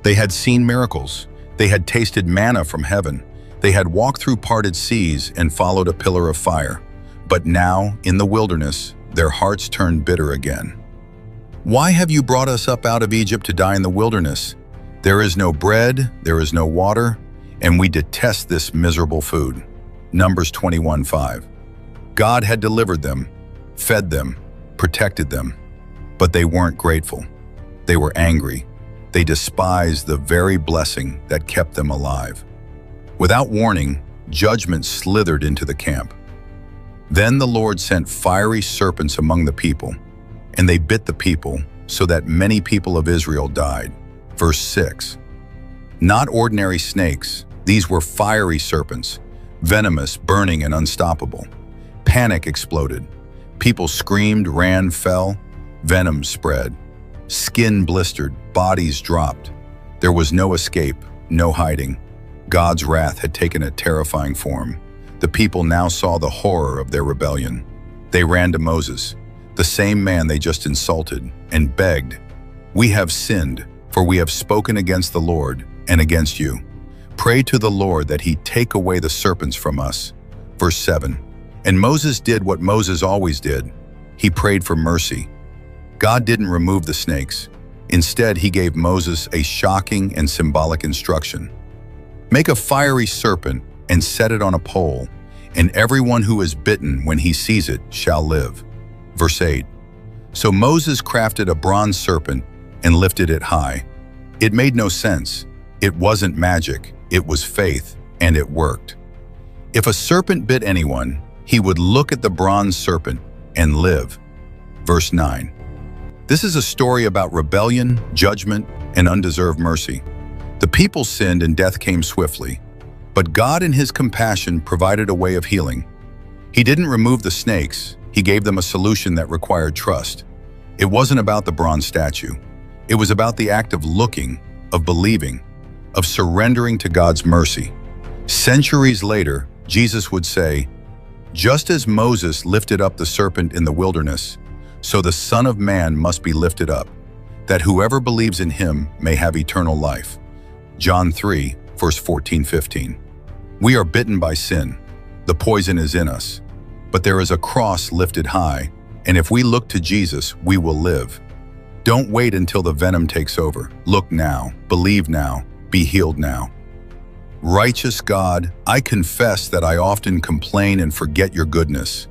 They had seen miracles. They had tasted manna from heaven. They had walked through parted seas and followed a pillar of fire. But now, in the wilderness, their hearts turned bitter again. "Why have you brought us up out of Egypt to die in the wilderness? There is no bread, there is no water, and we detest this miserable food." Numbers 21:5. God had delivered them, fed them, protected them, but they weren't grateful. They were angry. They despised the very blessing that kept them alive. Without warning, judgment slithered into the camp. Then the Lord sent fiery serpents among the people, and they bit the people, so that many people of Israel died. Verse 6. Not ordinary snakes, these were fiery serpents, venomous, burning, and unstoppable. Panic exploded. People screamed, ran, fell. Venom spread. Skin blistered, bodies dropped. There was no escape, no hiding. God's wrath had taken a terrifying form. The people now saw the horror of their rebellion. They ran to Moses, the same man they just insulted, and begged, "We have sinned, for we have spoken against the Lord and against you. Pray to the Lord that he take away the serpents from us." Verse 7. And Moses did what Moses always did. He prayed for mercy. God didn't remove the snakes. Instead, he gave Moses a shocking and symbolic instruction. "Make a fiery serpent and set it on a pole, and everyone who is bitten when he sees it shall live." Verse 8. So Moses crafted a bronze serpent and lifted it high. It made no sense. It wasn't magic. It was faith, and it worked. If a serpent bit anyone, he would look at the bronze serpent and live. Verse 9. This is a story about rebellion, judgment, and undeserved mercy. The people sinned and death came swiftly. But God in his compassion provided a way of healing. He didn't remove the snakes. He gave them a solution that required trust. It wasn't about the bronze statue. It was about the act of looking, of believing, of surrendering to God's mercy. Centuries later, Jesus would say, "Just as Moses lifted up the serpent in the wilderness, so the Son of Man must be lifted up, that whoever believes in him may have eternal life." John 3, verse 14-15. We are bitten by sin. The poison is in us. But there is a cross lifted high, and if we look to Jesus, we will live. Don't wait until the venom takes over. Look now, believe now, be healed now. Righteous God, I confess that I often complain and forget your goodness.